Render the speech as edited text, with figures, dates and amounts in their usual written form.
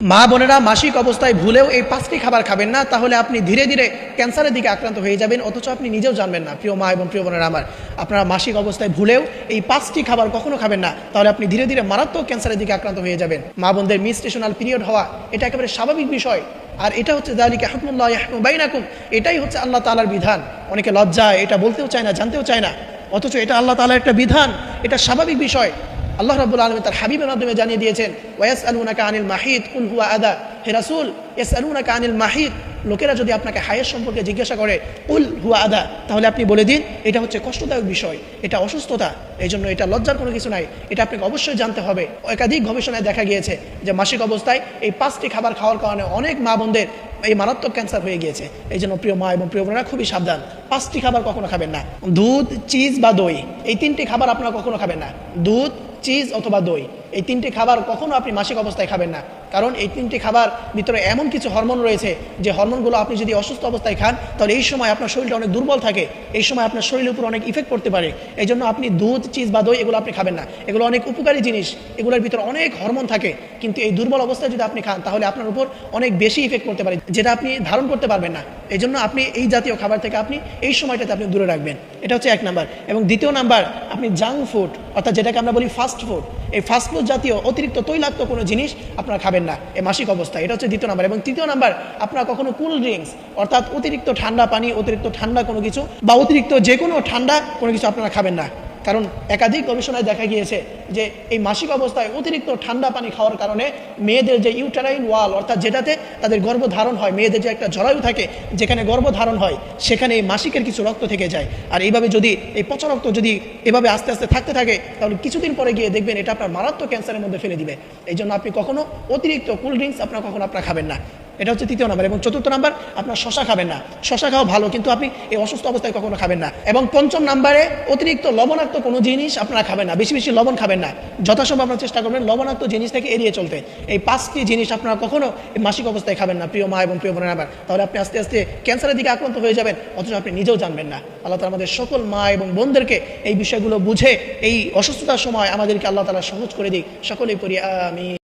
মা বোনেরা মাসিক অবস্থায় ভুলেও এই 5টি খাবার খাবেন না, তাহলে আপনি ধীরে ধীরে ক্যান্সারের দিকে আক্রান্ত হয়ে যাবেন, অথচ আপনি নিজেও জানবেন না। প্রিয় মা এবং প্রিয় বোনেরা আমার, আপনারা মাসিক অবস্থায় ভুলেও এই 5টি খাবার কখনো খাবেন না, তাহলে আপনি ধীরে ধীরে মারাত্মক ক্যান্সারের দিকে আক্রান্ত হয়ে যাবেন। মা বোনদের মিনস্ট্রেশনাল পিরিয়ড হওয়া এটা একেবারে স্বাভাবিক বিষয়, আর এটা হচ্ছে যালিকা হুকমুল্লাহ ইয়াহকুমু বাইনাকুম, এটাই হচ্ছে আল্লাহ তাআলার বিধান। অনেকে লজ্জায় এটা বলতেও চায় না, জানতেও চায় না, অথচ এটা আল্লাহ তাআলার একটা বিধান, এটা স্বাভাবিক বিষয়। আল্লাহ রাব্বুল আলামিন তার হাবিবের মাধ্যমে জানিয়ে দিয়েছেন, ওয়ায়াসআলুনাকা আনিল মাহিদ কুল হুয়া আদা, হে রাসূল ইয়াসআলুনাকা আনিল মাহিদ, লোকেরা যদি আপনাকে হায়ের সম্পর্কে জিজ্ঞাসা করে কুল হুয়া আদা, তাহলে আপনি বলে দিন এটা হচ্ছে কষ্টদায়ক বিষয়, এটা অসুস্থতা, এই জন্য এটা লজ্জার কোনো কিছু নাই, এটা আপনাকে অবশ্যই জানতে হবে। একাধিক গবেষণায় দেখা গিয়েছে যে মাসিক অবস্থায় এই 5টি খাবার খাওয়ার কারণে অনেক মা বোনদের এই মারাত্মক ক্যান্সার হয়ে গিয়েছে। এই জন্য প্রিয় মা এবং প্রিয় বোনেরা খুবই সাবধান, 5টি খাবার কখনো খাবেন না। দুধ, চিজ বা দই, এই 3টি খাবার আপনারা কখনো খাবেন না। দুধ, চিজ অথবা দই, এই 3টি খাবার কখনো আপনি মাসিক অবস্থায় খাবেন না, কারণ এই 3টি খাবার ভিতরে এমন কিছু হরমোন রয়েছে যে হরমোনগুলো আপনি যদি অসুস্থ অবস্থায় খান, তাহলে এই সময় আপনার শরীরটা অনেক দুর্বল থাকে, এই সময় আপনার শরীরের উপর অনেক ইফেক্ট পড়তে পারে। এই জন্য আপনি দুধ, চিজ বা দই এগুলো আপনি খাবেন না। এগুলো অনেক উপকারী জিনিস, এগুলোর ভিতরে অনেক হরমোন থাকে, কিন্তু এই দুর্বল অবস্থায় যদি আপনি খান তাহলে আপনার উপর অনেক বেশি ইফেক্ট করতে পারে, যেটা আপনি ধারণ করতে পারবেন না। এই জন্য আপনি এই জাতীয় খাবার থেকে আপনি এই সময়টাতে আপনি দূরে রাখবেন, এটা হচ্ছে 1 নাম্বার। এবং 2য় নাম্বার, আপনি জাঙ্ক ফুড অর্থাৎ যেটাকে আমরা বলি ফাস্ট ফুড, এই ফাস্ট ফুড জাতীয় অতিরিক্ত তৈলাক্ত কোনো জিনিস আপনারা খাবেন না এই মাসিক অবস্থায়, এটা হচ্ছে 2য় নাম্বার। এবং 3য় নাম্বার, আপনারা কখনো কুল ড্রিঙ্কস অর্থাৎ অতিরিক্ত ঠান্ডা পানি, অতিরিক্ত ঠান্ডা কোনো কিছু বা অতিরিক্ত যে কোনো ঠান্ডা কোনো কিছু আপনারা খাবেন না, কারণ একাধিক গবেষণায় দেখা গিয়েছে যে এই মাসিক অবস্থায় অতিরিক্ত ঠান্ডা পানি খাওয়ার কারণে মেয়েদের যে ইউটেরাইন ওয়াল অর্থাৎ যেটাতে তাদের গর্ভধারণ হয়, মেয়েদের যে একটা জরায়ু থাকে যেখানে গর্ভধারণ হয়, সেখানে এই মাসিকের কিছু রক্ত থেকে যায়। আর এইভাবে যদি এই পচা রক্ত যদি এভাবে আস্তে আস্তে থাকতে থাকে, তাহলে কিছুদিন পরে গিয়ে দেখবেন এটা আপনার মারাত্মক ক্যান্সারের মধ্যে ফেলে দিবে। এই জন্য আপনি কখনো অতিরিক্ত কোল্ড ড্রিঙ্কস কখনো খাবেন না, এটা হচ্ছে 3য় নাম্বার। এবং 4র্থ নাম্বার, আপনার শশা খাবেন না। শশা খাওয়া ভালো, কিন্তু আপনি এই অসুস্থ অবস্থায় কখনো খাবেন না। এবং 5ম নাম্বারে, অতিরিক্ত লবণাক্ত কোনো জিনিস আপনারা খাবেন না, বেশি বেশি লবণ খাবেন না, যথাসম্ভব আপনারা চেষ্টা করবেন লবণাক্ত জিনিস থেকে এড়িয়ে চলতে। এই 5টি জিনিস আপনারা কখনো এই মাসিক অবস্থায় খাবেন না প্রিয় মা এবং প্রিয় বোনেরা আমার, তাহলে আপনি আস্তে আস্তে ক্যান্সারের দিকে আক্রান্ত হয়ে যাবেন, অথচ আপনি নিজেও জানবেন না। আল্লাহ তাআলা আমাদের সকল মা এবং বোনদেরকে এই বিষয়গুলো বুঝে এই অসুস্থতার সময় আমাদেরকে আল্লাহ তাআলা সহজ করে দিক। সকলেই পড়ি আমিন।